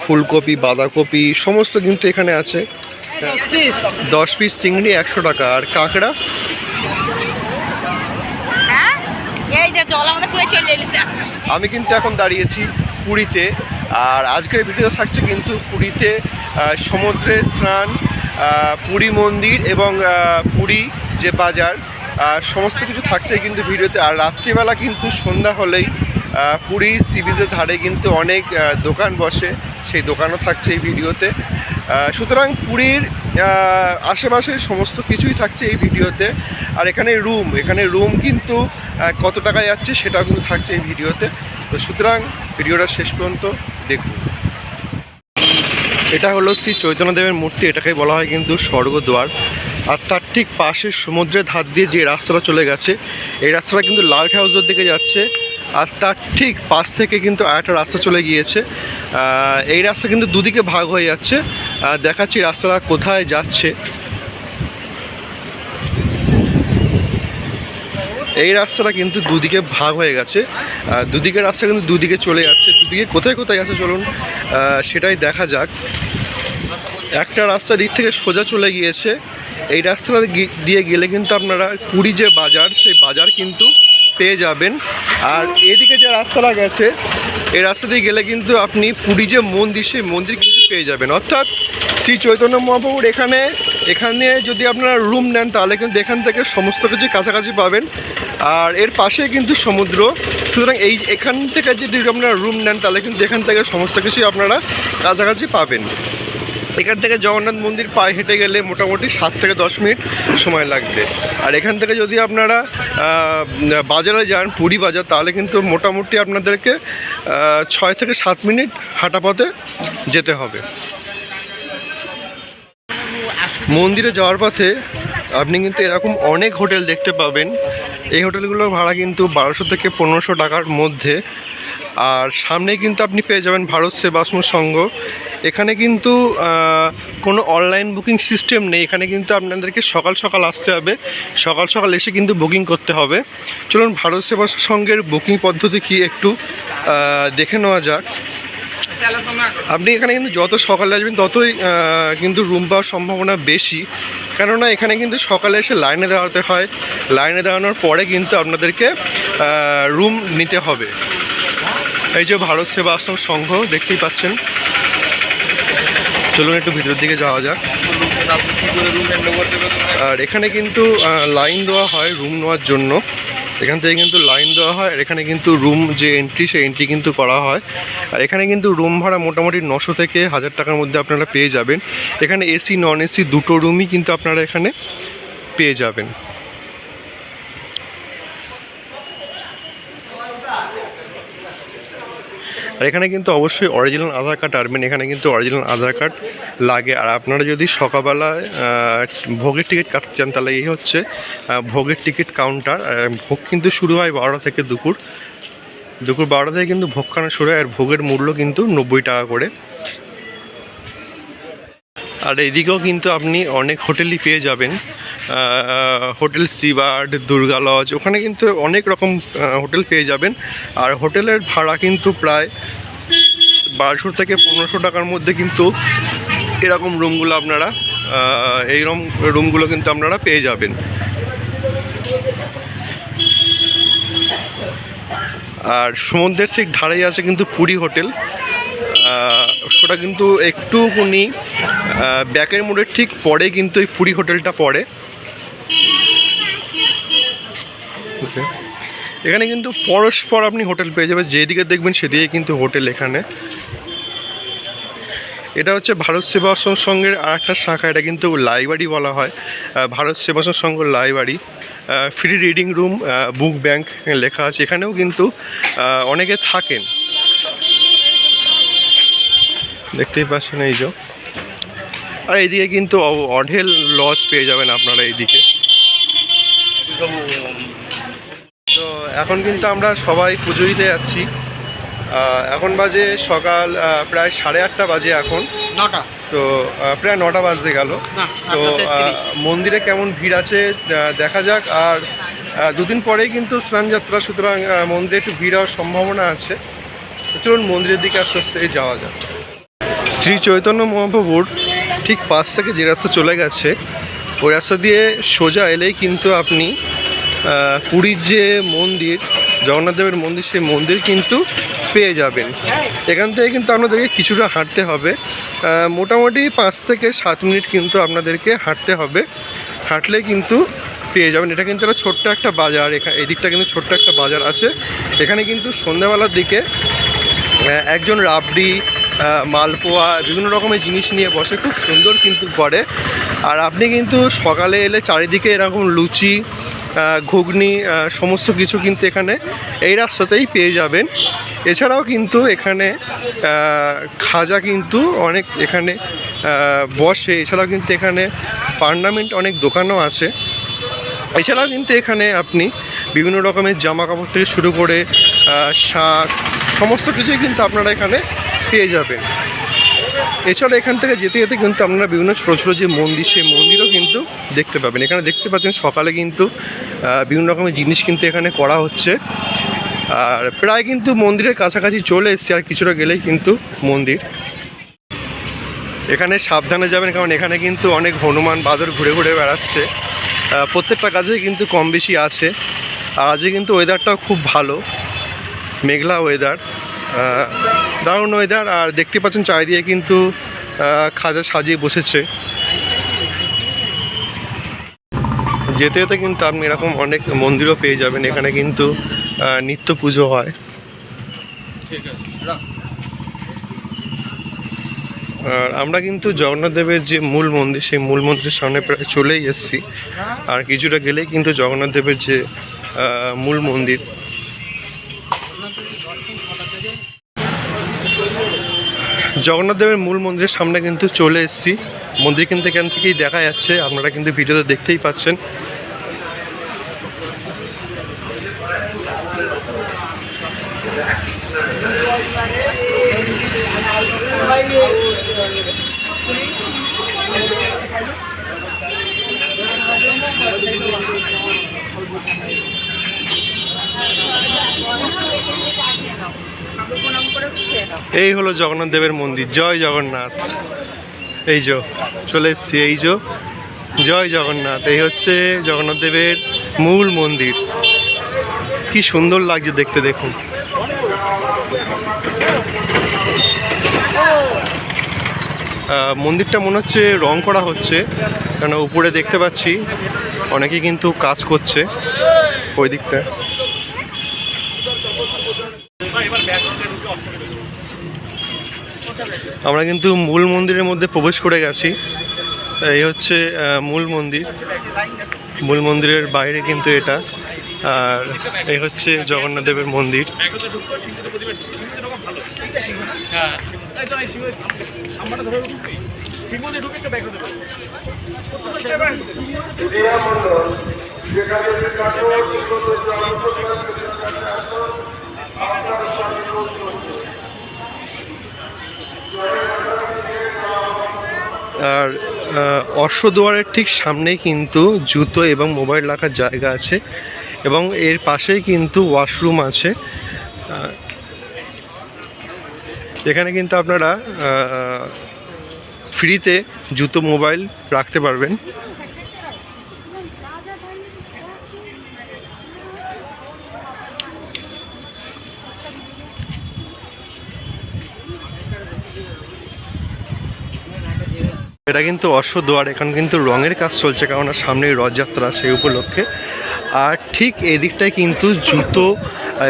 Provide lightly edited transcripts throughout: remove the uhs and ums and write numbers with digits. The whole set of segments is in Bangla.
ফুলকপি, বাঁধাকপি সমস্ত কিন্তু এখানে আছে। 10 পিস চিংড়ি 100 টাকা। আর কাঁকড়া আমি কিন্তু এখন দাঁড়িয়েছি পুরীতে। আর আজকের ভিডিও থাকছে কিন্তু পুরীতে সমুদ্রে স্নান, পুরী মন্দির এবং পুরী যে বাজার সমস্ত কিছু থাকছে কিন্তু ভিডিওতে। আর রাত্রিবেলা কিন্তু সন্ধ্যা হলেই পুরী সি বিচের ধারে কিন্তু অনেক দোকান বসে, সেই দোকানও থাকছে এই ভিডিওতে। সুতরাং পুরীর আশেপাশে সমস্ত কিছুই থাকছে এই ভিডিওতে। আর এখানে রুম কিন্তু কত টাকা যাচ্ছে সেটাও কিন্তু থাকছে এই ভিডিওতে। তো সুতরাং ভিডিওটা শেষ পর্যন্ত দেখুন। এটা হলো শ্রী চৈতন্যদেবের মূর্তি, এটাকে বলা হয় কিন্তু স্বর্গদ্বার। আর তার ঠিক পাশে সমুদ্রের ধার দিয়ে যে রাস্তাটা চলে গেছে, এই রাস্তাটা কিন্তু লাইট হাউসের দিকে যাচ্ছে। আর তার ঠিক পাশ থেকে কিন্তু আরেকটা রাস্তা চলে গিয়েছে। এই রাস্তা কিন্তু দুদিকে ভাগ হয়ে যাচ্ছে। দেখাচ্ছি রাস্তাটা কোথায় যাচ্ছে। এই রাস্তাটা কিন্তু দুদিকে ভাগ হয়ে গেছে, দুদিকে রাস্তা কিন্তু দুদিকে চলে যাচ্ছে। দুদিকে কোথায় কোথায় আছে চলুন সেটাই দেখা যাক। একটা রাস্তা দিক থেকে সোজা চলে গিয়েছে, এই রাস্তাটা দিয়ে গেলে কিন্তু আপনারা পুরী যে বাজার, সেই বাজার কিন্তু পেয়ে যাবেন। আর এদিকে যে রাস্তাটা গেছে, এই রাস্তা দিয়ে গেলে কিন্তু আপনি পুরী যে মন্দির, সেই মন্দির কিন্তু পেয়ে যাবেন। অর্থাৎ শ্রী চৈতন্য মহাপ্রভুর এখানে যদি আপনারা রুম নেন তাহলে কিন্তু এখান থেকে সমস্ত কিছু কাছাকাছি পাবেন। আর এর পাশে কিন্তু সমুদ্র, সুতরাং এখান থেকে যদি আপনারা রুম নেন তাহলে কিন্তু এখান থেকে সমস্ত কিছুই আপনারা কাছাকাছি পাবেন। এখান থেকে জগন্নাথ মন্দির পায়ে হেঁটে গেলে মোটামুটি 7 থেকে 10 মিনিট সময় লাগবে। আর এখান থেকে যদি আপনারা বাজারে যান, পুরী বাজার, তাহলে কিন্তু মোটামুটি আপনাদেরকে 6 থেকে 7 মিনিট হাঁটা পথে যেতে হবে। মন্দিরে যাওয়ার পথে আপনি কিন্তু এরকম অনেক হোটেল দেখতে পাবেন। এই হোটেলগুলোর ভাড়া কিন্তু 1200 থেকে 1500 টাকার মধ্যে। আর সামনে কিন্তু আপনি পেয়ে যাবেন ভারত সেবাশ্রম সংঘ। এখানে কিন্তু কোনো অনলাইন বুকিং সিস্টেম নেই, এখানে কিন্তু আপনাদেরকে সকাল সকাল আসতে হবে, সকাল সকাল এসে কিন্তু বুকিং করতে হবে। চলুন ভারত সেবাশ্রম সংঘের বুকিং পদ্ধতি কি একটু দেখে নেওয়া যাক। আপনি এখানে কিন্তু যত সকালে আসবেন ততই কিন্তু রুম পাওয়ার সম্ভাবনা বেশি, কেননা এখানে কিন্তু সকালে এসে লাইনে দাঁড়াতে হয়। লাইনে দাঁড়ানোর পরে কিন্তু আপনাদেরকে রুম নিতে হবে। এই যে ভারত সেবা আশ্রম সংঘ দেখতেই পাচ্ছেন। চলুন একটু ভিতরের দিকে যাওয়া যাক। আর এখানে কিন্তু লাইন দেওয়া হয় রুম নেওয়ার জন্য, এখান থেকে কিন্তু লাইন দেওয়া হয়। আর এখানে কিন্তু রুম যে এন্ট্রি, সেই এন্ট্রি কিন্তু করা হয়। আর এখানে কিন্তু রুম ভাড়া মোটামুটি 900 থেকে 1000 টাকার মধ্যে আপনারা পেয়ে যাবেন। এখানে এসি নন এসি দুটো রুমই কিন্তু আপনারা এখানে পেয়ে যাবেন। আর এখানে কিন্তু অবশ্যই অরিজিনাল আধার কার্ড আনবেন, এখানে কিন্তু অরিজিনাল আধার কার্ড লাগে। আর আপনারা যদি সকালবেলায় ভোগের টিকিট কাটতে চান তাহলে এই হচ্ছে ভোগের টিকিট কাউন্টার। ভোগ কিন্তু শুরু হয় 12টা থেকে দুপুর 12টা থেকে কিন্তু ভোগ খাওয়ানো শুরু হয়। আর ভোগের মূল্য কিন্তু 90 টাকা করে। আর এদিকেও কিন্তু আপনি অনেক হোটেলই পেয়ে যাবেন, হোটেল সিবার্ড, দুর্গা লজ, ওখানে কিন্তু অনেক রকম হোটেল পেয়ে যাবেন। আর হোটেলের ভাড়া কিন্তু প্রায় 1200 থেকে 1500 টাকার মধ্যে কিন্তু এরকম রুমগুলো আপনারা এইরকম রুমগুলো কিন্তু আপনারা পেয়ে যাবেন। আর সমুদ্রের ঠিক ধারেই আছে কিন্তু পুরী হোটেল, সেটা কিন্তু একটুখানি ব্যাকের মোড়ের ঠিক পরে কিন্তু এই পুরী হোটেলটা পড়ে। এখানে কিন্তু পরস্পর আপনি হোটেল পেয়ে যাবেন, যেদিকে দেখবেন সেদিকে কিন্তু হোটেল। এখানে এটা হচ্ছে ভারত সেবাশ্রম সংঘের আর একটা শাখা, এটা কিন্তু লাইব্রেরি বলা হয়, Bharat Sevashram Sangha library. Free reading room, বুক ব্যাংক লেখা আছে। এখানেও কিন্তু অনেকে থাকেন, দেখতেই পাচ্ছেন এই যে। আর এইদিকে কিন্তু অঢেল লজ পেয়ে যাবেন আপনারা এইদিকে। তো এখন কিন্তু আমরা সবাই পুজো দিতে যাচ্ছি। এখন বাজে সকাল প্রায় 8:30 বাজে, এখন 9টা, তো প্রায় 9টা বাজতে গেল। তো মন্দিরে কেমন ভিড় আছে দেখা যাক। আর দুদিন পরেই কিন্তু স্নানযাত্রা, সুতরাং মন্দিরে একটু ভিড় হওয়ার সম্ভাবনা আছে। চলুন মন্দিরের দিকে আস্তে আস্তে যাওয়া যাক। শ্রী চৈতন্য মহাপ্রভুর ঠিক পাশ থেকে যে রাস্তা চলে গেছে ওই রাস্তা দিয়ে সোজা এলেই কিন্তু আপনি পুরীর যে মন্দির, জগন্নাথ দেবের মন্দির, সেই মন্দির কিন্তু পেয়ে যাবেন। এখান থেকে কিন্তু আপনাদেরকে কিছুটা হাঁটতে হবে, মোটামুটি 5 থেকে 7 মিনিট কিন্তু আপনাদেরকে হাঁটতে হবে। হাঁটলে কিন্তু পেয়ে যাবেন। এটা কিন্তু একটা ছোট্ট একটা বাজার, এই দিকটা কিন্তু ছোট্ট একটা বাজার আছে। এখানে কিন্তু সন্ধ্যাবেলার দিকে একজন রাবড়ি, মালপোয়া, বিভিন্ন রকমের জিনিস নিয়ে বসে, খুব সুন্দর কিন্তু করে। আর আপনি কিন্তু সকালে এলে চারিদিকে এরকম লুচি, ঘুগনি, সমস্ত কিছু কিন্তু এখানে এই রাস্তাতেই পেয়ে যাবেন। এছাড়াও কিন্তু এখানে খাজা কিন্তু অনেক এখানে বসে। এছাড়াও কিন্তু এখানে পার্লামেন্ট অনেক দোকানও আছে। এছাড়াও কিন্তু এখানে আপনি বিভিন্ন রকমের জামা কাপড় থেকে শুরু করে শাক, সমস্ত কিছুই কিন্তু আপনারা এখানে পেয়ে যাবেন। এছাড়া এখান থেকে যেতে যেতে কিন্তু আপনারা বিভিন্ন ছোটো ছোটো যে মন্দির, সেই মন্দিরও কিন্তু দেখতে পাবেন। এখানে দেখতে পাচ্ছেন সকালে কিন্তু বিভিন্ন রকমের জিনিস কিন্তু এখানে করা হচ্ছে। আর প্রায় কিন্তু মন্দিরের কাছাকাছি চলে এসছে, আর কিছুটা গেলেই কিন্তু মন্দির। এখানে সাবধানে যাবেন, কারণ এখানে কিন্তু অনেক হনুমান বাদর ঘুরে ঘুরে বেড়াচ্ছে। প্রত্যেকটা গাছেই কিন্তু কম বেশি আছে। আর আজকে কিন্তু ওয়েদারটাও খুব ভালো, মেঘলা ওয়েদার, দারুণ ওয়েদার। আর দেখতে পাচ্ছেন চারিদিকে কিন্তু খাজা সাজিয়ে বসেছে। যেতে যেতে কিন্তু আপনি এরকম অনেক মন্দিরও পেয়ে যাবেন। এখানে কিন্তু নিত্য পুজো হয়। আর আমরা কিন্তু জগন্নাথ দেবের যে মূল মন্দির, সেই মূল মন্দিরের সামনে প্রায় চলেই এসেছি। আর কিছুটা গেলেই কিন্তু জগন্নাথ দেবের যে মূল মন্দির। জগন্নাথ দেবের মূল মন্দিরের সামনে কিন্তু চলে এসেছি। মন্দির কিন্তু এখান থেকেই দেখা যাচ্ছে, আপনারা কিন্তু ভিডিওতে দেখতেই পাচ্ছেন। এই হলো জগন্নাথ দেবের মন্দির। জয় জগন্নাথ। এই যে চলে এসছি, এই যে জয় জগন্নাথ। এই হচ্ছে জগন্নাথ দেবের মূল মন্দির। কি সুন্দর লাগছে দেখতে, দেখুন। মন্দিরটা মনে হচ্ছে রং করা হচ্ছে, কারণ উপরে দেখতে পাচ্ছি অনেকেই কিন্তু কাজ করছে ওই দিকটা। আমরা কিন্তু মূল মন্দিরের মধ্যে প্রবেশ করে গেছি। এই হচ্ছে মূল মন্দির। মূল মন্দিরের বাইরে কিন্তু এটা। আর এই হচ্ছে জগন্নাথ দেবের মন্দির। আর অশ্বদুয়ারের ঠিক সামনেই কিন্তু জুতো এবং মোবাইল রাখার জায়গা আছে, এবং এর পাশেই কিন্তু ওয়াশরুম আছে। এখানে কিন্তু আপনারা ফ্রিতে জুতো মোবাইল রাখতে পারবেন। এটা কিন্তু অশ্বদুয়ার। এখানে কিন্তু রঙের কাজ চলছে, কারণ সামনেই রথযাত্রা, সেই উপলক্ষে। আর ঠিক এদিকটায় কিন্তু জুতো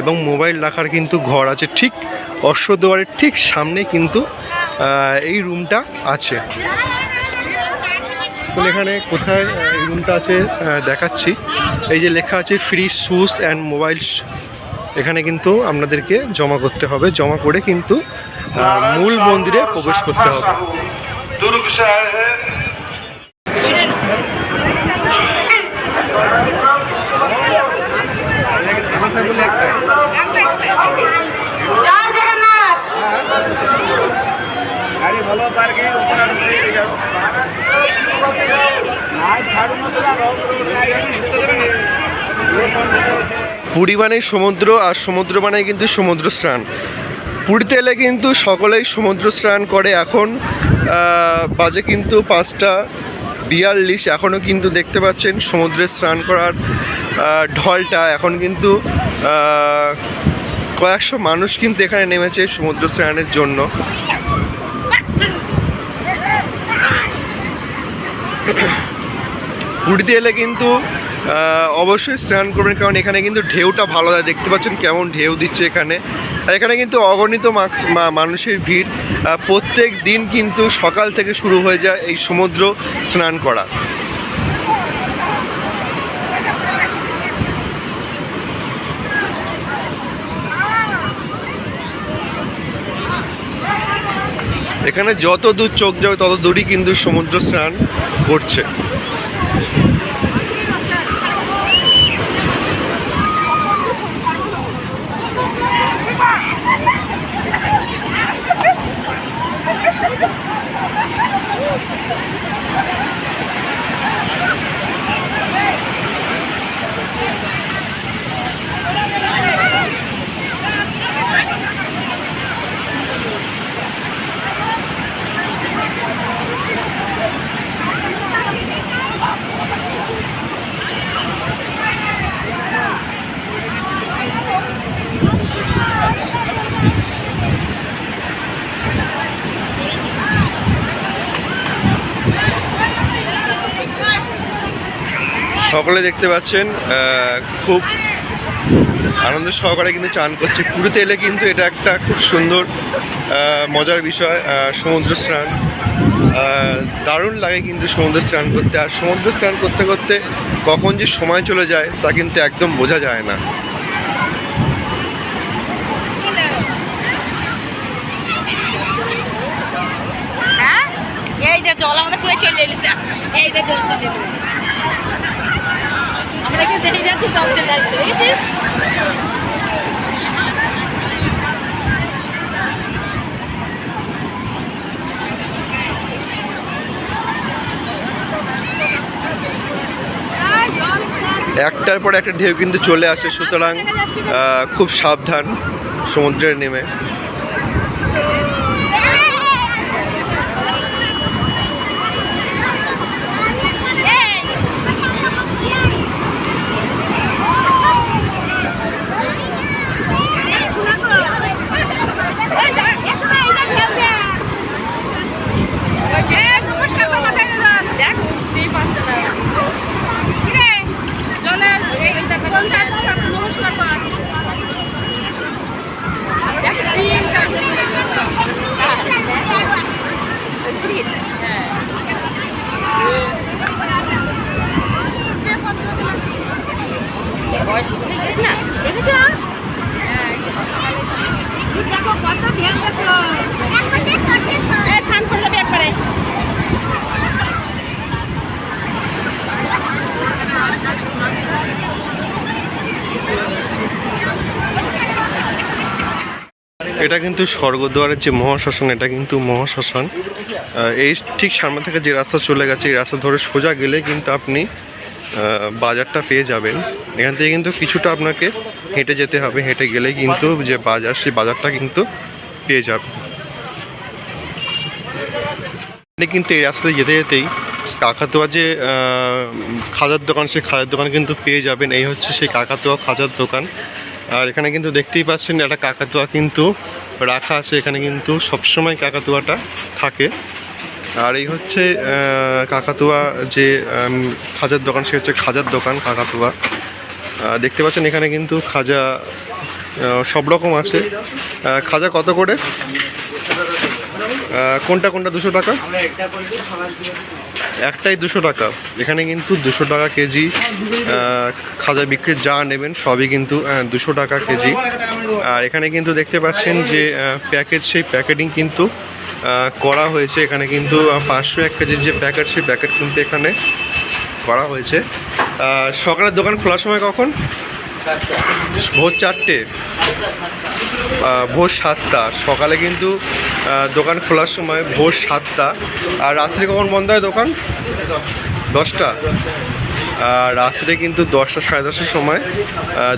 এবং মোবাইল রাখার কিন্তু ঘর আছে। ঠিক অশ্বদুয়ারের ঠিক সামনে কিন্তু এই রুমটা আছে। তো এখানে কোথায় এই রুমটা আছে দেখাচ্ছি। এই যে লেখা আছে ফ্রি শুজ অ্যান্ড মোবাইল, এখানে কিন্তু আপনাদেরকে জমা করতে হবে। জমা করে কিন্তু মূল মন্দিরে প্রবেশ করতে হবে। পুরী মানেই সমুদ্র, আর সমুদ্র মানেই কিন্তু সমুদ্র স্নান। পুরীতে এলে কিন্তু সকলেই সমুদ্র স্নান করে। এখন বাজে কিন্তু 5:42। এখনও কিন্তু দেখতে পাচ্ছেন সমুদ্রে স্নান করার ঢলটা। এখন কিন্তু কয়েকশো মানুষ কিন্তু এখানে নেমেছে সমুদ্র স্নানের জন্য। পুরীতে এলে কিন্তু অবশ্যই স্নান করবেন, কারণ এখানে কিন্তু ঢেউটা ভালো হয়। দেখতে পাচ্ছেন কেমন ঢেউ দিচ্ছে এখানে। আর এখানে কিন্তু অগণিত মানুষের ভিড়। প্রত্যেক দিন কিন্তু সকাল থেকে শুরু হয়ে যায় এই সমুদ্র স্নান করা। এখানে যত দূর চোখ যাবে তত দূরই কিন্তু সমুদ্র স্নান করছে। সকলে দেখতে পাচ্ছেন খুব আনন্দ সহকারে কিন্তু চান করছে। পুরীতে এলে কিন্তু এটা একটা খুব সুন্দর মজার বিষয়। সমুদ্র স্নান দারুণ লাগে কিন্তু সমুদ্র স্নান করতে। আর সমুদ্র স্নান করতে করতে কখন যে সময় চলে যায় তা কিন্তু একদম বোঝা যায় না। এই যে জল আমাদের পুরো চলে এলো, এই যে জল চলে এলো, আমরা কি দেখে যাচ্ছি জল চলে আসছে, দেখেছিস? একটার পর একটা ঢেউ কিন্তু চলে আসে, সুতরাং খুব সাবধান সমুদ্রে নেমে। এটা কিন্তু স্বর্গদ্বারের যে মহাশ্মশান, এটা কিন্তু মহাশ্মশান। এই ঠিক সামনে থেকে যে রাস্তা চলে গেছে, এই রাস্তা ধরে সোজা গেলে কিন্তু আপনি বাজারটা পেয়ে যাবেন। এখান থেকে কিন্তু কিছুটা আপনাকে হেঁটে যেতে হবে, হেঁটে গেলে কিন্তু যে বাজার, সেই বাজারটা কিন্তু পেয়ে যাবে। কিন্তু এই রাস্তায় যেতে যেতেই কাকাতুয়া যে খাজার দোকান, সেই খাজার দোকান কিন্তু পেয়ে যাবেন। এই হচ্ছে সেই কাকাতুয়া খাজার দোকান। আর এখানে কিন্তু দেখতেই পাচ্ছেন একটা কাকাতুয়া কিন্তু রাখা আছে, এখানে কিন্তু সবসময় কাকাতুয়াটা থাকে। আর এই হচ্ছে কাকাতুয়া যে খাজার দোকান, সে হচ্ছে খাজার দোকান কাকাতুয়া। দেখতে পাচ্ছেন এখানে কিন্তু খাজা সব রকম আছে। খাজা কত করে? কোনটা কোনটা 200 টাকা? একটাই 200 টাকা। এখানে কিন্তু 200 টাকা কেজি খাজা বিক্রি, যা নেবেন সবই কিন্তু 200 টাকা কেজি। আর এখানে কিন্তু দেখতে পাচ্ছেন যে প্যাকেট, সেই প্যাকেটিং কিন্তু করা হয়েছে। এখানে কিন্তু 501 কেজির যে প্যাকেট, সেই প্যাকেট কিন্তু এখানে করা হয়েছে। সকালের দোকান খোলার সময় কখন? ভোর 4টে, ভোর 7টা। সকালে কিন্তু দোকান খোলার সময় ভোর 7টা। আর রাত্রে কখন বন্ধ হয় দোকান? 10টা। আর রাত্রে কিন্তু 10টা, 10:30টার সময়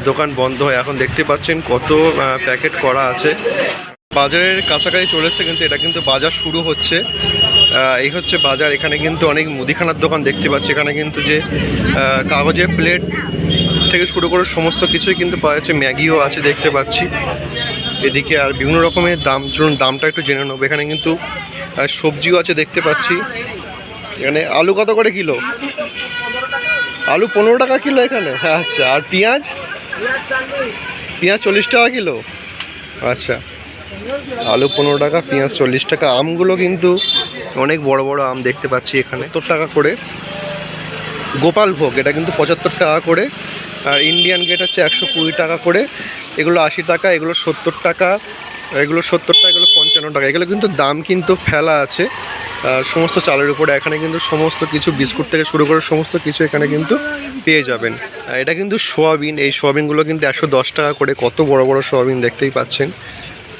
দোকান বন্ধ হয়। এখন দেখতে পাচ্ছেন কত প্যাকেট করা আছে। বাজারের কাছাকাছি চলে এসছে, কিন্তু এটা কিন্তু বাজার শুরু হচ্ছে। এই হচ্ছে বাজার। এখানে কিন্তু অনেক মুদিখানার দোকান দেখতে পাচ্ছি। এখানে কিন্তু যে কাগজের প্লেট থেকে শুরু করে সমস্ত কিছুই কিন্তু পাওয়া যাচ্ছে। ম্যাগিও আছে দেখতে পাচ্ছি এদিকে, আর বিভিন্ন রকমের দাম। চলুন দামটা একটু জেনে নেবো। এখানে কিন্তু সবজিও আছে দেখতে পাচ্ছি। এখানে আলু কত করে কিলো? আলু 15 টাকা কিলো এখানে। আচ্ছা, আর পেঁয়াজ? পেঁয়াজ 40 টাকা কিলো। আচ্ছা, আলু 15 টাকা, পেঁয়াজ 40 টাকা। আমগুলো কিন্তু অনেক বড় বড় আম দেখতে পাচ্ছি এখানে। 70 টাকা করে। গোপালভোগ এটা কিন্তু 75 টাকা করে। আর ইন্ডিয়ান গেট হচ্ছে 120 টাকা করে। এগুলো 80 টাকা, এগুলো 70 টাকা, এগুলো 70 টাকা, এগুলো 55 টাকা। এগুলো কিন্তু দাম কিন্তু ফেলা আছে সমস্ত চালের উপরে। এখানে কিন্তু সমস্ত কিছু বিস্কুট থেকে শুরু করে সমস্ত কিছু এখানে কিন্তু পেয়ে যাবেন। এটা কিন্তু সোয়াবিন। এই সোয়াবিনগুলো কিন্তু 110 টাকা করে। কত বড় বড় সোয়াবিন দেখতেই পাচ্ছেন,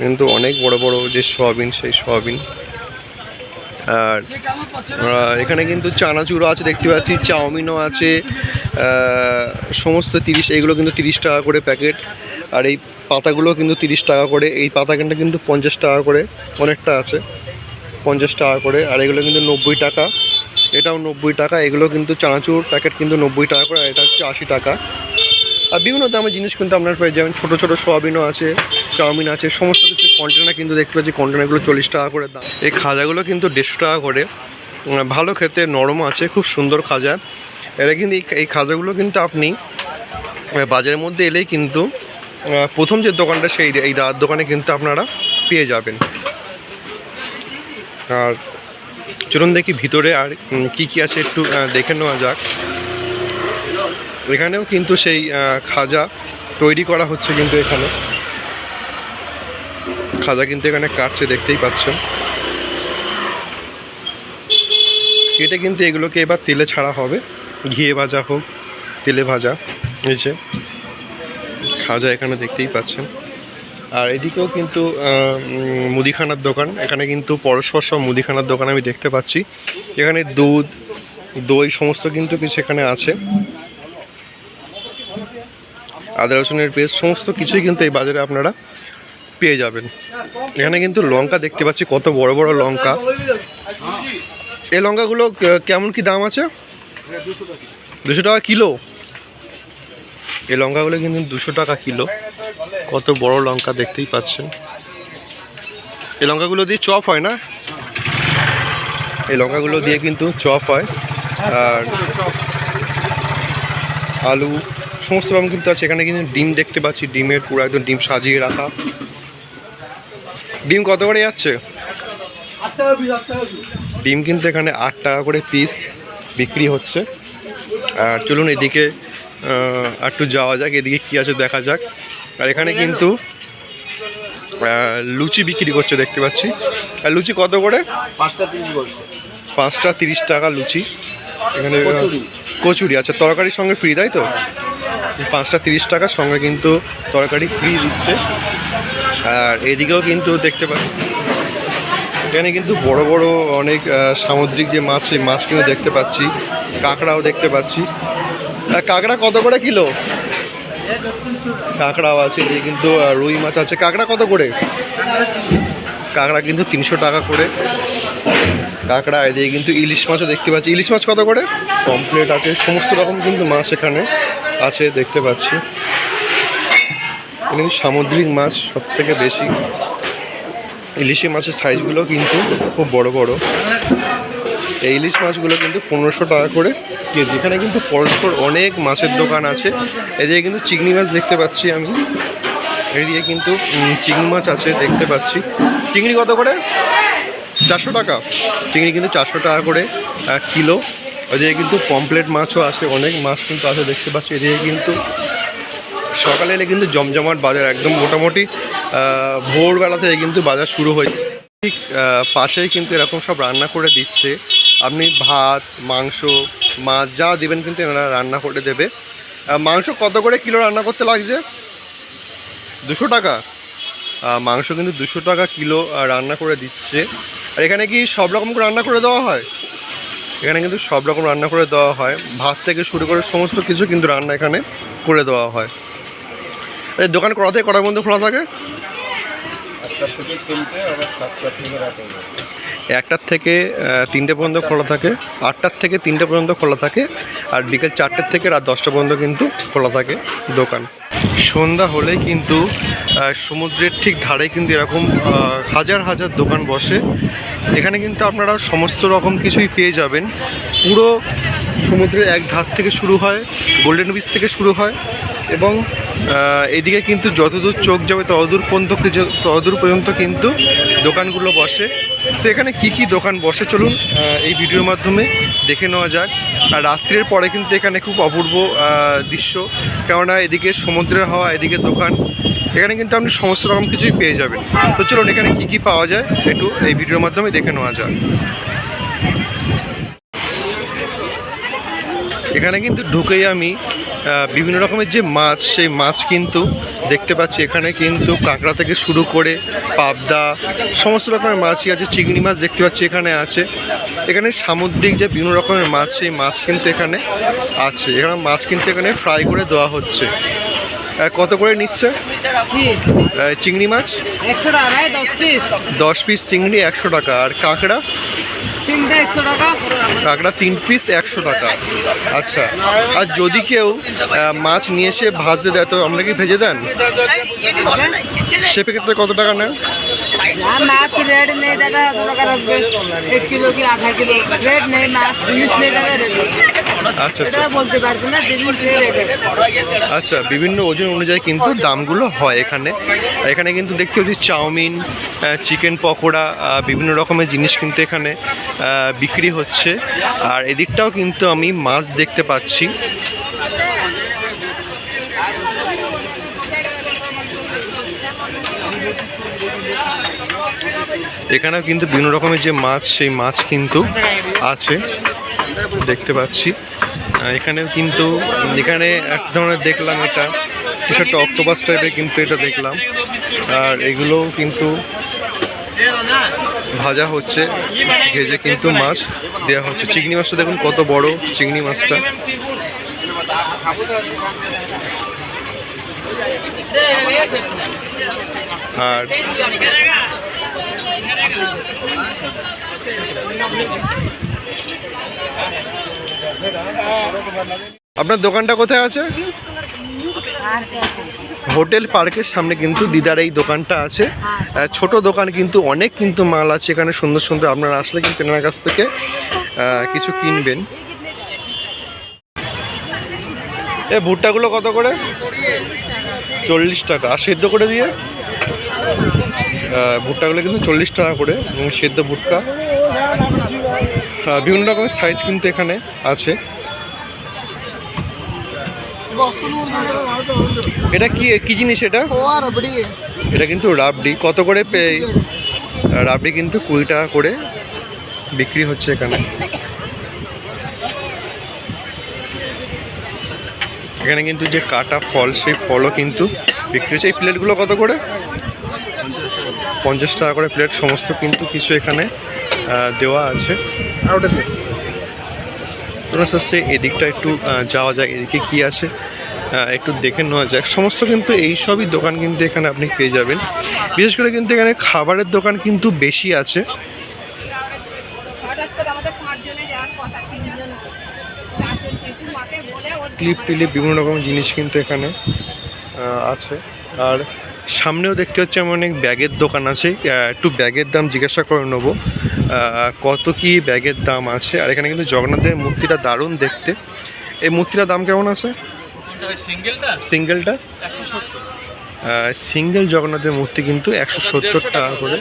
কিন্তু অনেক বড় বড় যে সোয়াবিন, সেই সোয়াবিন। আর এখানে কিন্তু চানাচুরও আছে দেখতে পাচ্ছি, চাউমিনও আছে। সমস্ত 30, এইগুলো কিন্তু 30 টাকা করে প্যাকেট। আর এই পাতাগুলো কিন্তু 30 টাকা করে। এই পাতাটা কিন্তু 50 টাকা করে, অনেকটা আছে 50 টাকা করে। আর এগুলো কিন্তু 90 টাকা, এটাও 90 টাকা। এগুলো কিন্তু চানাচুর প্যাকেট কিন্তু 90 টাকা করে, আর এটা হচ্ছে 80 টাকা। আর বিভিন্ন দামের জিনিস কিন্তু আপনার পেয়ে যাবেন। ছোটো ছোটো সোয়াবিনও আছে, চাউমিন আছে, সমস্ত কিছু। কন্টেনার কিন্তু দেখতে পাচ্ছি, কন্টেনারগুলো 40 টাকা করে দাম। এই খাজাগুলো কিন্তু 150 টাকা করে। ভালো খেতে, নরম আছে, খুব সুন্দর খাজা। এটা কিন্তু এই খাজাগুলো কিন্তু আপনি বাজারের মধ্যে এলেই কিন্তু প্রথম যে দোকানটা, সেই এই দাদার দোকানে কিন্তু আপনারা পেয়ে যাবেন। আর চলুন দেখি ভিতরে আর কি কি আছে একটু দেখে নেওয়া যাক। এখানেও কিন্তু সেই খাজা তৈরি করা হচ্ছে, কিন্তু এখানে খাজা কিন্তু এখানে কাটছে দেখতেই পাচ্ছেন। কেটে কিন্তু এগুলোকে এবার তেলে ছাড়া হবে, ঘিয়ে ভাজা হোক, তেলে ভাজা। এই যে খাজা এখানে দেখতেই পাচ্ছেন। আর এদিকেও কিন্তু মুদিখানার দোকান। এখানে কিন্তু পরস্পর সব মুদিখানার দোকান আমি দেখতে পাচ্ছি। এখানে দুধ, দই সমস্ত কিন্তু কিছু এখানে আছে। আদা রসুনের পেস্ট সমস্ত কিছুই কিন্তু এই বাজারে আপনারা পেয়ে যাবেন। এখানে কিন্তু লঙ্কা দেখতে পাচ্ছি, কত বড় বড় লঙ্কা। এই লঙ্কাগুলো কেমন কি দাম আছে? 200 টাকা কিলো। এই লঙ্কাগুলো কিন্তু 200 টাকা কিলো। কত বড় লঙ্কা দেখতেই পাচ্ছেন। এই লঙ্কাগুলো দিয়ে চপ হয় না? এই লঙ্কাগুলো দিয়ে কিন্তু চপ হয়। আর আলু সমস্ত রকম কিন্তু আছে। এখানে কিন্তু ডিম দেখতে পাচ্ছি, ডিমের পুরো একদম ডিম সাজিয়ে রাখা। ডিম কত করে যাচ্ছে? ডিম কিন্তু এখানে 8 টাকা করে পিস বিক্রি হচ্ছে। আর চলুন এদিকে একটু যাওয়া যাক, এদিকে কী আছে দেখা যাক। আর এখানে কিন্তু লুচি বিক্রি করছে দেখতে পাচ্ছি। আর লুচি কত করে? 5টা 30 টাকা লুচি। এখানে কচুরি, আচ্ছা তরকারির সঙ্গে ফ্রি, তাই তো? 5টা 30 টাকা, সঙ্গে কিন্তু তরকারি ফ্রি দিচ্ছে। আর এদিকেও কিন্তু দেখতে পাচ্ছি, এখানে কিন্তু বড় বড় অনেক সামুদ্রিক যে মাছ, সেই মাছ কিন্তু দেখতে পাচ্ছি। কাঁকড়াও দেখতে পাচ্ছি। কাঁকড়া কত করে কিলো? কাঁকড়াও আছে, এদিকে কিন্তু রুই মাছ আছে। কাঁকড়া কত করে? কাঁকড়া কিন্তু 300 টাকা করে কাঁকড়া। এদিকে কিন্তু ইলিশ মাছও দেখতে পাচ্ছি। ইলিশ মাছ কত করে? পমফ্রেট আছে, সমস্ত রকম কিন্তু মাছ এখানে আছে দেখতে পাচ্ছি। এখানে সামুদ্রিক মাছ সব থেকে বেশি। ইলিশি মাছের সাইজগুলো কিন্তু খুব বড় বড়। এই ইলিশ মাছগুলো কিন্তু 1500 টাকা করে কেজি। এখানে কিন্তু পরস্পর অনেক মাছের দোকান আছে। এদিকে কিন্তু চিংড়ি মাছ দেখতে পাচ্ছি আমি। এদিকে কিন্তু চিংড়ি মাছ আছে দেখতে পাচ্ছি। চিংড়ি কত করে? 400 টাকা। চিংড়ি কিন্তু 400 টাকা করে কিলো। ওদিকে কিন্তু পমফ্রেট মাছও আছে, অনেক মাছ কিন্তু আছে দেখতে পাচ্ছি। এদিকে কিন্তু সকালে এলে কিন্তু জমজমাট বাজার, একদম মোটামুটি ভোরবেলা থেকে কিন্তু বাজার শুরু হয়ে। ঠিক পাশেই কিন্তু এরকম সব রান্না করে দিচ্ছে। আপনি ভাত, মাংস, মাছ যা দেবেন কিন্তু এনারা রান্না করে দেবে। মাংস কত করে কিলো রান্না করতে লাগছে? 200 টাকা। মাংস কিন্তু 200 টাকা কিলো রান্না করে দিচ্ছে। আর এখানে কি সব রকম রান্না করে দেওয়া হয়? এখানে কিন্তু সব রকম রান্না করে দেওয়া হয়। ভাত থেকে শুরু করে সমস্ত কিছু কিন্তু রান্না এখানে করে দেওয়া হয়। এই দোকান কটা থেকে কটার মধ্যে খোলা থাকে? 1টা থেকে 3টে, আবার 7টা থেকে রাত 11টা। 1টার থেকে 3টে পর্যন্ত খোলা থাকে, 8টার থেকে 3টে পর্যন্ত খোলা থাকে, আর বিকেল 4টের থেকে রাত 10টা পর্যন্ত কিন্তু খোলা থাকে দোকান। সন্ধ্যা হলেই কিন্তু সমুদ্রের ঠিক ধারে কিন্তু এরকম হাজার হাজার দোকান বসে। এখানে কিন্তু আপনারা সমস্ত রকম কিছুই পেয়ে যাবেন। পুরো সমুদ্রের এক ধার থেকে শুরু হয়, গোল্ডেন বিচ থেকে শুরু হয়, এবং এদিকে কিন্তু যতদূর চোখ যাবে ততদূর পর্যন্ত কিন্তু দোকানগুলো বসে। তো এখানে কি কি দোকান বসে চলুন এই ভিডিওর মাধ্যমে দেখে নেওয়া যাক। আর রাত্রের পরে কিন্তু এখানে খুব অপূর্ব দৃশ্য, কেননা এদিকে সমুদ্রের হাওয়া, এদিকে দোকান, এখানে কিন্তু আপনি সমস্ত রকম কিছুই পেয়ে যাবেন। তো চলুন এখানে কি কি পাওয়া যায় একটু এই ভিডিওর মাধ্যমে দেখে নেওয়া যাক। এখানে কিন্তু ঢুকেই আমি বিভিন্ন রকমের যে মাছ, সেই মাছ কিন্তু দেখতে পাচ্ছি। এখানে কিন্তু কাঁকড়া থেকে শুরু করে পাবদা, সমস্ত রকমের মাছই আছে। চিংড়ি মাছ দেখতে পাচ্ছি এখানে আছে। এখানে সামুদ্রিক যে বিভিন্ন রকমের মাছ, সেই মাছ কিন্তু এখানে আছে। এখানে মাছ কিন্তু এখানে ফ্রাই করে দেওয়া হচ্ছে। কত করে নিচ্ছে চিংড়ি মাছ? 100 টাকা ভাই, 10 পিস চিংড়ি 100 টাকা। আর কাঁকড়া? 3টা 100 টাকা। কাঁকড়া 3 পিস 100 টাকা। আচ্ছা, আর যদি কেউ মাছ নিয়ে এসে ভাজতে দেয়, তো আপনারা কি ভেজে দেন? সেক্ষেত্রে কত টাকা নেন? মাছ রেট নেই দাদা, কত টাকা রাখবে? 1 কিলো কি আধা কিলো রেট নেই, মাছ জিনিস নেই দাদা রেট। আচ্ছা এটা আচ্ছা বলতে পারবো না, জিনিস নেই রেট। আচ্ছা, বিভিন্ন ওজন অনুযায়ী কিন্তু দামগুলো হয় এখানে। এখানে কিন্তু দেখতে পাচ্ছি চাউমিন, চিকেন পকোড়া, বিভিন্ন রকমের জিনিস কিন্তু এখানে বিক্রি হচ্ছে। আর এদিকটাও কিন্তু আমি মাছ দেখতে পাচ্ছি। এখানেও কিন্তু বিভিন্ন রকমের যে মাছ, সেই মাছ কিন্তু আছে দেখতে পাচ্ছি। এখানেও কিন্তু এখানে এক ধরনের দেখলাম, এটা কিছু একটা অক্টোপাস টাইপের কিন্তু এটা দেখলাম। আর এগুলোও কিন্তু ভাজা হচ্ছে, ভেজে কিন্তু মাছ দেওয়া হচ্ছে। চিংড়ি মাছটা দেখুন কত বড় চিংড়ি মাছটা। আর আপনার দোকানটা কোথায় আছে? হোটেল পার্কের সামনে কিন্তু দিদার এই দোকানটা আছে। ছোট দোকান কিন্তু অনেক কিন্তু মাল আছে এখানে সুন্দর সুন্দর। আপনারা আসলে কিন্তু এনার কাছ থেকে কিছু কিনবেন। এ ভুট্টাগুলো কত করে? 40 টাকা। আর সেদ্ধ করে দিয়ে ভুট্টাগুলো কিন্তু 40 টাকা করে সেদ্ধ ভুট্টা। বিভিন্ন রকমের সাইজ কিন্তু এখানে আছে। এটা কি কি জিনিস এটা? এটা কিন্তু রাবড়ি। কত করে রাবড়ি কিন্তু 20 টাকা করে বিক্রি হচ্ছে এখানে। এখানে কিন্তু যে কাটা ফল, সেই ফলও কিন্তু বিক্রি হচ্ছে। এই প্লেটগুলো কত করে? 50 টাকা করে প্লেট। সমস্ত কিন্তু কিছু এখানে দেওয়া আছে। আর ওটা সে এদিকটা একটু যাওয়া যায়, এদিকে কি আছে একটু দেখে নেওয়া যাক। সমস্ত কিন্তু এই সবই দোকান কিন্তু এখানে আপনি পেয়ে যাবেন। বিশেষ করে কিন্তু এখানে খাবারের দোকান কিন্তু বেশি আছে। ক্লিপ টিলিপ বিভিন্ন রকম জিনিস কিন্তু এখানে আছে। আর সামনেও দেখতে হচ্ছে আমার অনেক ব্যাগের দোকান আছে। একটু ব্যাগের দাম জিজ্ঞাসা করে নেবো কত কি ব্যাগের দাম আছে। আর এখানে কিন্তু জগন্নাথের মূর্তিটা দারুণ দেখতে। এই মূর্তিটার দাম কেমন আছে? সিঙ্গেলটা সিঙ্গেল জগন্নাথের মূর্তি কিন্তু 170 টাকা করে।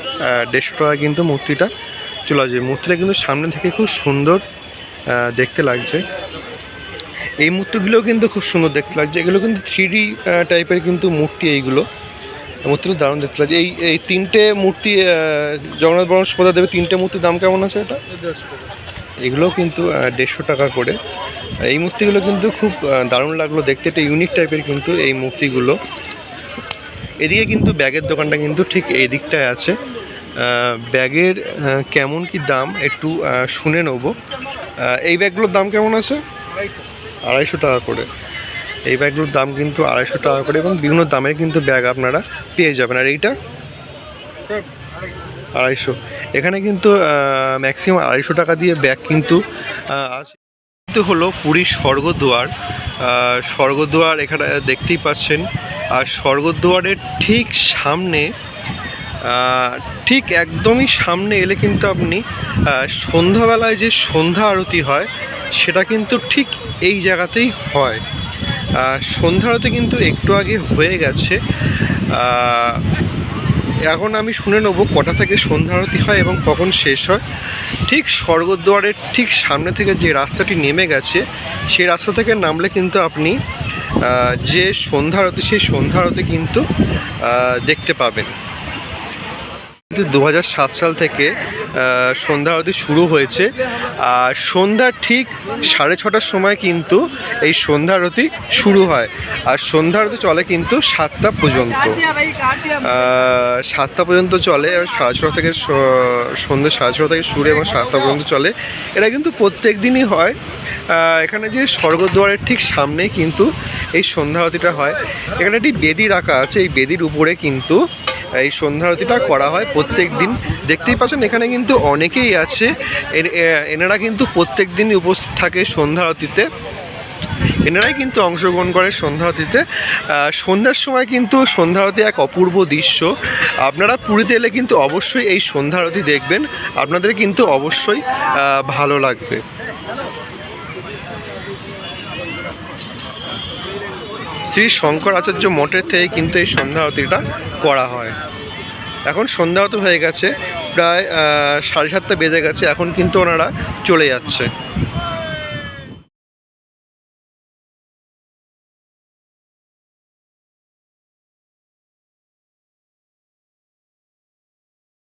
150 টাকা কিন্তু মূর্তিটা চলে আসবে। মূর্তিটা কিন্তু সামনে থেকে খুব সুন্দর দেখতে লাগছে। এই মূর্তিগুলোও কিন্তু খুব সুন্দর দেখতে লাগছে। এগুলো কিন্তু 3D টাইপের কিন্তু মূর্তি। এইগুলো মূর্তিগুলো দারুণ দেখতে লাগছে। এই 3টে মূর্তি জগন্নাথ বড় সুভদ্রা দেবের 3টে মূর্তির দাম কেমন আছে? এটা এগুলোও কিন্তু 150 টাকা করে। এই মূর্তিগুলো কিন্তু খুব দারুণ লাগলো দেখতে, একটা ইউনিক টাইপের কিন্তু এই মূর্তিগুলো। এদিকে কিন্তু ব্যাগের দোকানটা কিন্তু ঠিক এই দিকটায় আছে। ব্যাগের কেমন কি দাম একটু শুনে নেবো। এই ব্যাগগুলোর দাম কেমন আছে? 250 টাকা করে। এই ব্যাগগুলোর দাম কিন্তু 250 টাকা করে, এবং বিভিন্ন দামের কিন্তু ব্যাগ আপনারা পেয়ে যাবেন। আর এইটা 250 এখানে কিন্তু ম্যাক্সিমাম 250 টাকা দিয়ে ব্যাগ কিন্তু আছে। কিন্তু হলো পুরীর স্বর্গদুয়ার। স্বর্গদুয়ার এখানে দেখতেই পাচ্ছেন। আর স্বর্গদুয়ারের ঠিক সামনে, ঠিক একদমই সামনে এলে কিন্তু আপনি সন্ধ্যাবেলায় যে সন্ধ্যা আরতি হয় সেটা কিন্তু ঠিক এই জায়গাতেই হয়। সন্ধ্যা আরতি কিন্তু একটু আগে হয়ে গেছে। এখন আমি শুনে নেবো কটা থেকে সন্ধ্যা আরতি হয় এবং কখন শেষ হয়। ঠিক স্বর্গদ্বারের ঠিক সামনে থেকে যে রাস্তাটি নেমে গেছে সেই রাস্তা থেকে নামলে কিন্তু আপনি যে সন্ধ্যা আরতি সেই সন্ধ্যা আরতি কিন্তু দেখতে পাবেন। 2007 সাল থেকে সন্ধ্যা আরতি শুরু হয়েছে। আর সন্ধ্যা ঠিক 6:30টার সময় কিন্তু এই সন্ধ্যা আরতি শুরু হয়। আর সন্ধ্যা আরতি চলে কিন্তু 7টা পর্যন্ত। 7টা পর্যন্ত চলে। আর 6:30 থেকে সন্ধ্যে 6:30 থেকে শুরু এবং 7টা পর্যন্ত চলে। এটা কিন্তু প্রত্যেক দিনই হয়। এখানে যে স্বর্গদ্বারের ঠিক সামনে কিন্তু এই সন্ধ্যা আরতিটা হয়। এখানে একটি বেদি রাখা আছে, এই বেদির উপরে কিন্তু এই সন্ধ্যা আরতিটা করা হয় প্রত্যেক দিন। দেখতেই পাচ্ছেন এখানে কিন্তু অনেকেই আছে, এনারা কিন্তু প্রত্যেক দিনই উপস্থিত থাকে সন্ধ্যা আরতিতে। এনারাই কিন্তু অংশগ্রহণ করে সন্ধ্যা আরতিতে। সন্ধ্যার সময় কিন্তু সন্ধ্যা আরতি এক অপূর্ব দৃশ্য। আপনারা পুরীতে এলে কিন্তু অবশ্যই এই সন্ধ্যা আরতি দেখবেন, আপনাদের কিন্তু অবশ্যই ভালো লাগবে। শ্রী শঙ্করাচার্য মঠের থেকে কিন্তু এই সন্ধ্যা আরতিটা করা হয়। এখন সন্ধ্যা আরতি হয়ে গেছে, প্রায় 7:30 বেজে গেছে। এখন কিন্তু ওনারা চলে যাচ্ছে।